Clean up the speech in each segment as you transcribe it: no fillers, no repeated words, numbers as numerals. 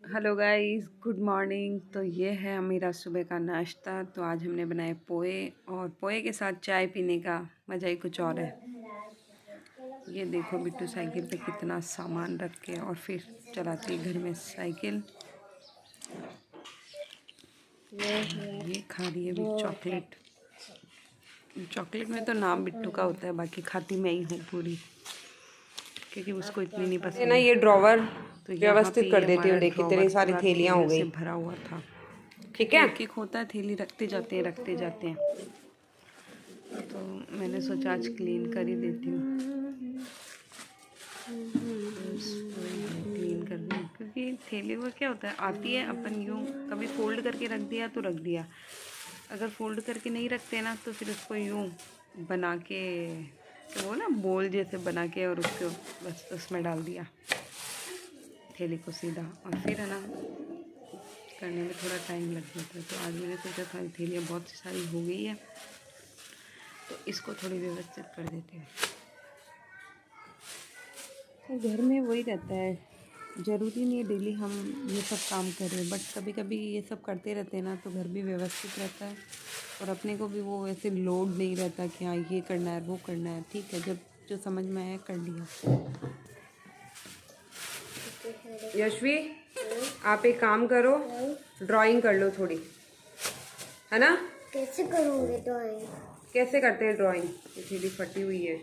Hello guys, good morning. तो ये है मेरा सुबह का नाश्ता। तो आज हमने बनाए पोहे, और पोहे के साथ चाय पीने का मज़ा ही कुछ और है। ये देखो बिट्टू साइकिल पे कितना सामान रख के और फिर चलाती है घर में साइकिल। ये खा रही है अभी चॉकलेट। चॉकलेट में तो नाम बिट्टू का होता है, बाकी खाती मैं ही हूँ पूरी, क्योंकि उसको इतनी नहीं पसंद ना है। ये ड्रॉवर तो यहाँ व्यवस्थित पे कर ये देती हूँ। हमारा देख ड्रॉवर कितनी सारी पूरा थैलियाँ हो थैलियों गई। से भरा हुआ था, ठीक क्योंकि है। एक एक होता है, थैली रखते जाते हैं। तो मैंने सोचा आज क्लीन कर ही देती हूँ। क्लीन कर दूँ, क्योंकि थैली को क्या होता है, आती है अपन यूँ कभी फोल्ड करके रख दिया तो रख दिया। अगर फोल्ड करके नहीं रखते ना तो फिर उसको यूँ बना के, तो वो ना बोल जैसे बना के, और उसको बस उसमें डाल दिया थैली को सीधा, और फिर है ना करने में थोड़ा टाइम लग जाता है। तो आज मैंने सोचा था थैलियाँ बहुत सारी हो गई है, तो इसको थोड़ी व्यवस्थित कर देते हैं। तो घर में वही रहता है, ज़रूरी नहीं है डेली हम ये सब काम करें, बट कभी कभी ये सब करते रहते हैं ना तो घर भी व्यवस्थित रहता है, और अपने को भी वो ऐसे लोड नहीं रहता कि हाँ ये करना है वो करना है। ठीक है, जब जो समझ में आया कर लिया। यशवी, आप एक काम करो, ड्राइंग कर लो थोड़ी, है ना। कैसे करूँगी ड्राइंग? कैसे करते हैं ड्राइंग? ये थैली फटी हुई है।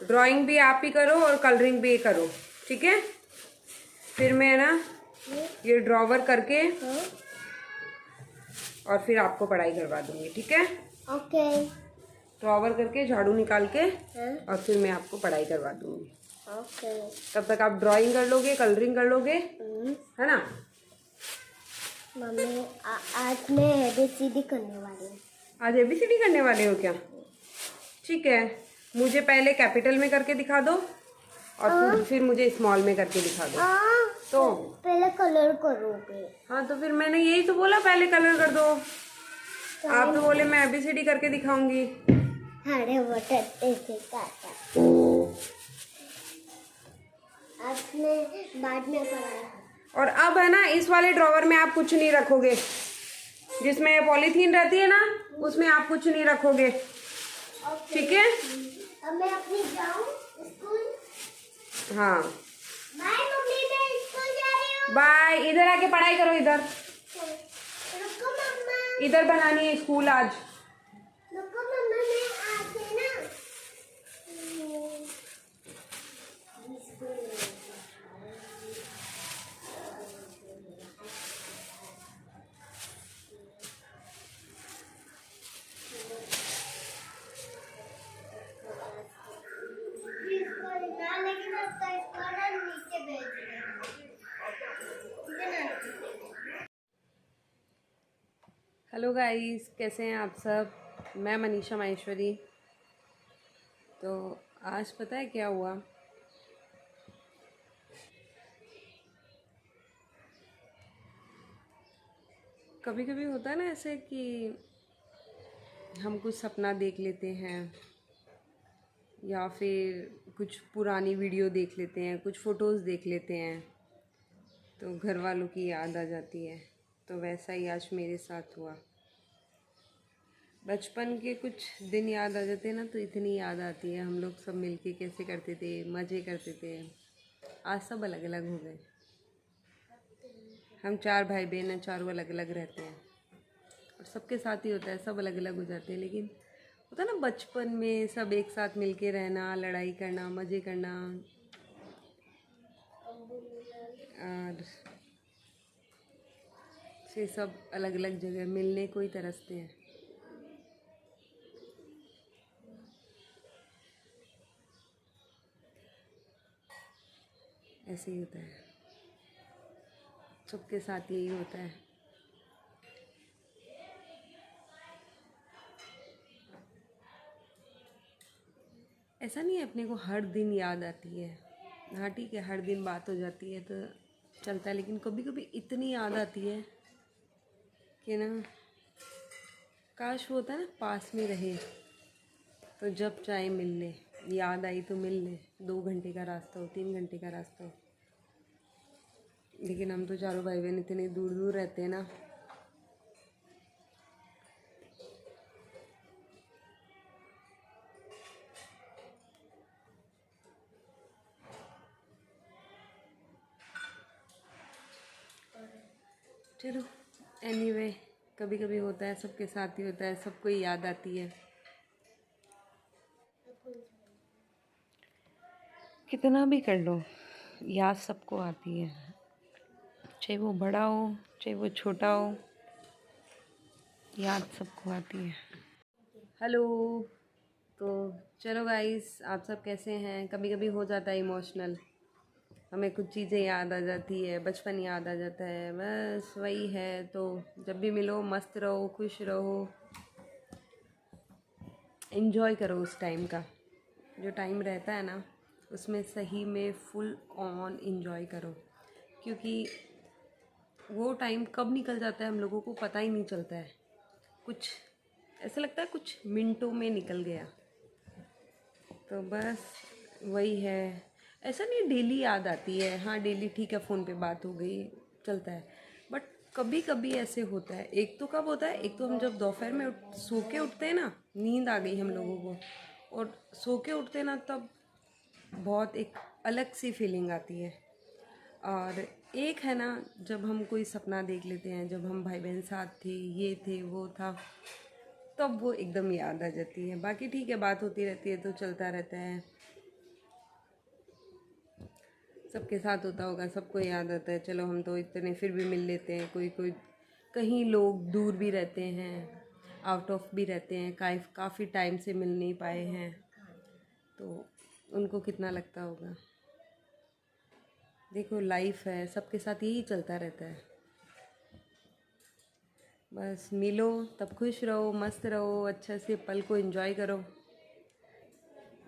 ड्राइंग भी आप ही करो और कलरिंग भी करो, ठीक है। फिर मैं ना ये ड्रॉवर करके और फिर आपको पढ़ाई करवा दूंगी, ठीक है। ओके। ड्रॉवर करके झाड़ू निकाल के हाँ? और फिर मैं आपको पढ़ाई करवा दूंगी। ओके। तब तक आप ड्राइंग कर लोगे, कलरिंग कर लोगे, है ना। मम्मी आज मैं ABCD करने वाली हूँ। आज ABCD करने वाले हो क्या? ठीक है, मुझे पहले कैपिटल में करके दिखा दो और फिर मुझे स्मॉल में करके दिखा दो। तो पहले कलर करोगे? हाँ, तो फिर मैंने यही तो बोला, पहले कलर कर दो। आप तो बोले मैं ABCD करके दिखाऊंगी। हरे बटन से काटा। आपने बाद में कराया। और अब है ना, इस वाले ड्रॉवर में आप कुछ नहीं रखोगे, जिसमें पॉलीथीन रहती है ना उसमें आप कुछ नहीं रखोगे, ठीक है। अब मैं अपनी जाऊँ स्कूल? हाँ, बाय मम्मी, मैं स्कूल जा रही हूँ। बाय। इधर आके पढ़ाई करो, इधर रुको मम्मा। इधर बनानी है स्कूल आज। रुको मम्मा, मैं आके ना हेलो गाइस, कैसे हैं आप सब। मैं मनीषा माहेश्वरी। तो आज पता है क्या हुआ। कभी कभी होता है ना ऐसे कि हम कुछ सपना देख लेते हैं, या फिर कुछ पुरानी वीडियो देख लेते हैं, कुछ फ़ोटोज़ देख लेते हैं, तो घर वालों की याद आ जाती है। तो वैसा ही आज मेरे साथ हुआ। बचपन के कुछ दिन याद आ जाते हैं ना, तो इतनी याद आती है, हम लोग सब मिलके कैसे करते थे, मज़े करते थे। आज सब अलग अलग हो गए। हम 4 भाई बहन हैं, चारों अलग अलग रहते हैं, और सबके साथ ही होता है, सब अलग अलग हो जाते हैं। लेकिन होता है ना बचपन में सब एक साथ मिलके रहना, लड़ाई करना, मज़े करना, और से सब अलग अलग जगह मिलने को ही तरसते हैं। ऐसे ही होता है, सबके साथ यही होता है। ऐसा नहीं है अपने को हर दिन याद आती है। हाँ ठीक है, हर दिन बात हो जाती है तो चलता है, लेकिन कभी कभी इतनी याद आती है कि ना, काश वो होता है ना पास में रहे, तो जब चाहे मिल ले। याद आई तो मिल ले, 2 घंटे का रास्ता हो, 3 घंटे का रास्ता हो, लेकिन हम तो चारों भाई बहन इतने दूर दूर रहते हैं ना, चलो एनीवे, कभी कभी होता है, सबके साथ ही होता है, सबको ही याद आती है। कितना भी कर लो, याद सबको आती है, चाहे वो बड़ा हो चाहे वो छोटा हो, याद सबको आती है। हेलो। तो चलो गाइस, आप सब कैसे हैं? कभी कभी हो जाता है इमोशनल, हमें कुछ चीज़ें याद आ जाती है, बचपन याद आ जाता है, बस वही है। तो जब भी मिलो मस्त रहो, खुश रहो, इन्जॉय करो उस टाइम का, जो टाइम रहता है ना उसमें सही में फुल ऑन इन्जॉय करो, क्योंकि वो टाइम कब निकल जाता है हम लोगों को पता ही नहीं चलता है। कुछ ऐसा लगता है कुछ मिनटों में निकल गया। तो बस वही है। ऐसा नहीं डेली याद आती है, हाँ डेली ठीक है, फ़ोन पे बात हो गई, चलता है। बट कभी कभी ऐसे होता है, एक तो कब होता है, एक तो हम जब दोपहर में सो के उठते हैं ना, नींद आ गई हम लोगों को, और सो के उठते हैं ना, तब बहुत एक अलग सी फीलिंग आती है। और एक है ना, जब हम कोई सपना देख लेते हैं, जब हम भाई बहन साथ थे, ये थे वो था, तब वो एकदम याद आ जाती है। बाकी ठीक है, बात होती रहती है तो चलता रहता है, सबके साथ होता होगा, सबको याद आता है। चलो हम तो इतने फिर भी मिल लेते हैं, कोई कोई कहीं लोग दूर भी रहते हैं, आउट ऑफ भी रहते हैं, काफ़ी टाइम से मिल नहीं पाए हैं, तो उनको कितना लगता होगा। देखो लाइफ है, सबके साथ यही चलता रहता है। बस मिलो तब खुश रहो, मस्त रहो, अच्छे से पल को एंजॉय करो।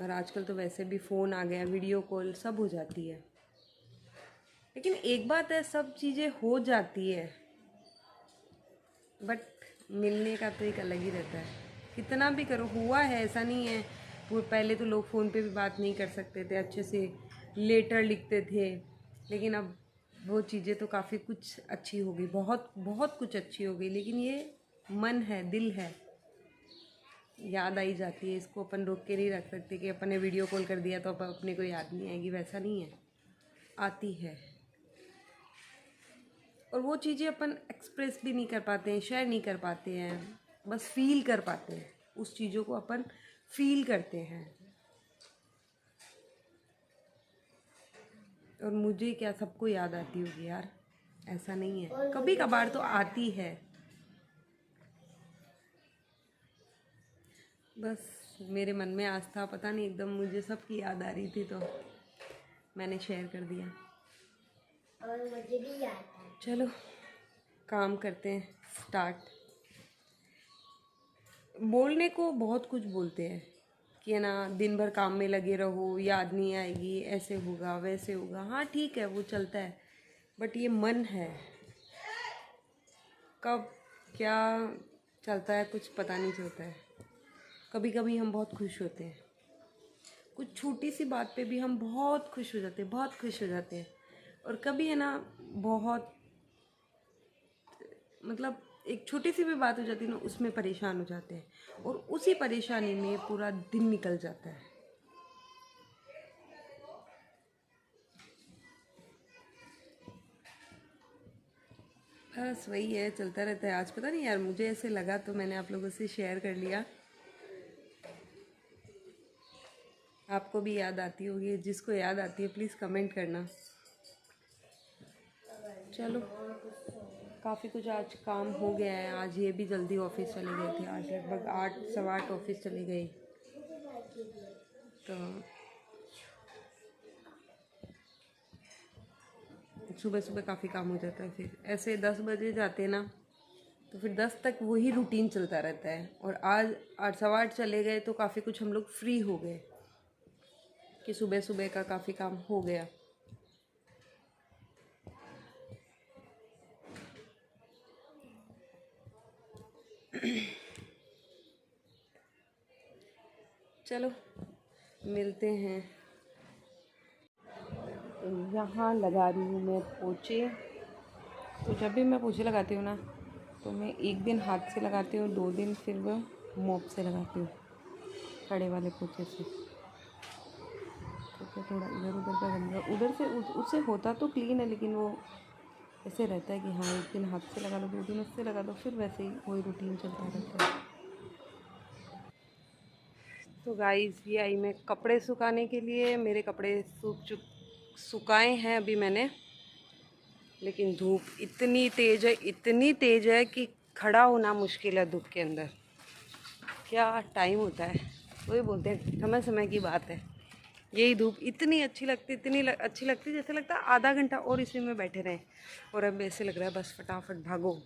और आजकल तो वैसे भी फ़ोन आ गया, वीडियो कॉल सब हो जाती है। लेकिन एक बात है, सब चीज़ें हो जाती है, बट मिलने का तो एक अलग ही रहता है। कितना भी करो, हुआ है, ऐसा नहीं है। वो पहले तो लोग फ़ोन पे भी बात नहीं कर सकते थे, अच्छे से लेटर लिखते थे, लेकिन अब वो चीज़ें तो काफ़ी कुछ अच्छी हो गई, बहुत बहुत कुछ अच्छी हो गई। लेकिन ये मन है, दिल है, याद आई जाती है, इसको अपन रोक के नहीं रख सकते कि अपन ने वीडियो कॉल कर दिया तो अब अपने को याद नहीं आएगी, वैसा नहीं है, आती है। और वो चीज़ें अपन एक्सप्रेस भी नहीं कर पाते हैं, शेयर नहीं कर पाते हैं, बस फील कर पाते हैं, उस चीज़ों को अपन फील करते हैं। और मुझे क्या, सबको याद आती होगी यार, ऐसा नहीं है, कभी कभार तो आती है। बस मेरे मन में आज था, पता नहीं एकदम मुझे सबकी याद आ रही थी तो मैंने शेयर कर दिया। और मुझे भी याद है। चलो काम करते हैं स्टार्ट। बोलने को बहुत कुछ बोलते हैं कि है ना, दिन भर काम में लगे रहो, याद नहीं आएगी, ऐसे होगा वैसे होगा, हाँ ठीक है वो चलता है, बट ये मन है, कब क्या चलता है कुछ पता नहीं चलता है। कभी कभी हम बहुत खुश होते हैं, कुछ छोटी सी बात पे भी हम बहुत खुश हो जाते हैं, बहुत खुश हो जाते हैं। और कभी है ना, बहुत मतलब एक छोटी सी भी बात हो जाती है ना, उसमें परेशान हो जाते हैं, और उसी परेशानी में पूरा दिन निकल जाता है। बस वही है, चलता रहता है। आज पता नहीं यार, मुझे ऐसे लगा तो मैंने आप लोगों से शेयर कर लिया। आपको भी याद आती होगी, जिसको याद आती है प्लीज़ कमेंट करना। चलो काफ़ी कुछ आज काम हो गया है। आज ये भी जल्दी ऑफिस चले गए थे, आज लगभग 8 सवा 8 ऑफिस चली गई। तो सुबह सुबह काफ़ी काम हो जाता है, फिर ऐसे 10 बजे जाते हैं ना, तो फिर 10 तक वही रूटीन चलता रहता है। और आज 8 सवा 8 चले गए तो काफ़ी कुछ हम लोग फ्री हो गए कि सुबह सुबह का काफ़ी काम हो गया। चलो मिलते हैं यहाँ लगा रही हूँ मैं पोछे। तो जब भी मैं पोछे लगाती हूँ ना, तो मैं एक दिन हाथ से लगाती हूँ, 2 दिन फिर वो मोप से लगाती हूँ, खड़े वाले पोछे से। तो क्या थोड़ा इधर उधर का गंदा उधर से उससे होता तो क्लीन है, लेकिन वो ऐसे रहता है कि हाँ एक दिन हाथ से लगा लो, 2 दिन उससे लगा दो, फिर वैसे ही वही रूटीन चलता रहता है। तो गाइस ये आई मैं कपड़े सुखाने के लिए। मेरे कपड़े सुखाए हैं अभी मैंने, लेकिन धूप इतनी तेज़ है कि खड़ा होना मुश्किल है धूप के अंदर। क्या टाइम होता है, वही बोलते हैं समय समय की बात है। यही धूप इतनी अच्छी लगती अच्छी लगती जैसे लगता है आधा घंटा और इसी में बैठे रहें, और अब ऐसे लग रहा है बस फटाफट भागो।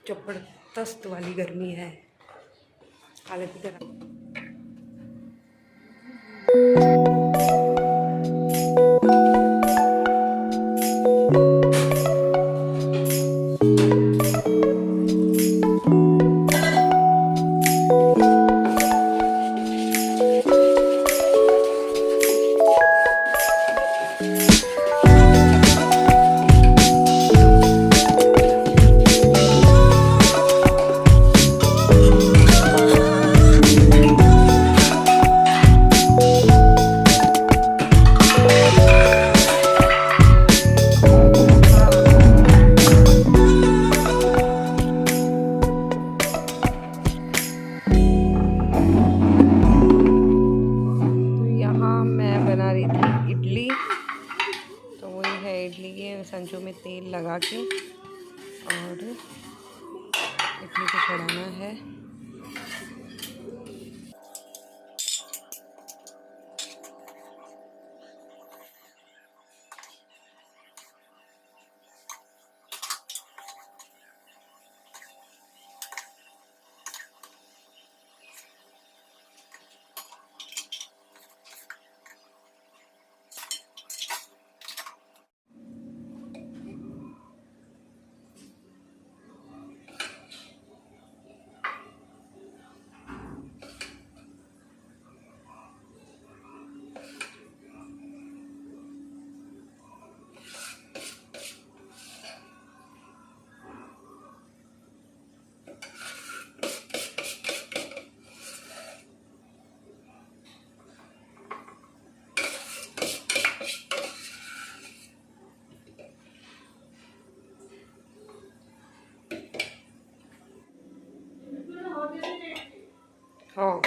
जबरदस्त वाली गर्मी है, हालत ही खराब। तो वही है इडली के संचों में तेल लगा के और इडली को चढ़ाना है। हाँ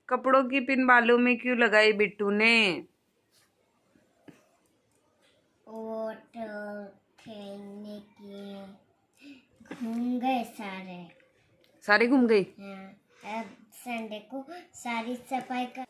कपड़ों की पिन बालों में क्यों लगाई बिट्टू ने? और खेलने के घूम गए सारे। सारे घूम गई। हाँ, अब संडे को सारी सफाई कर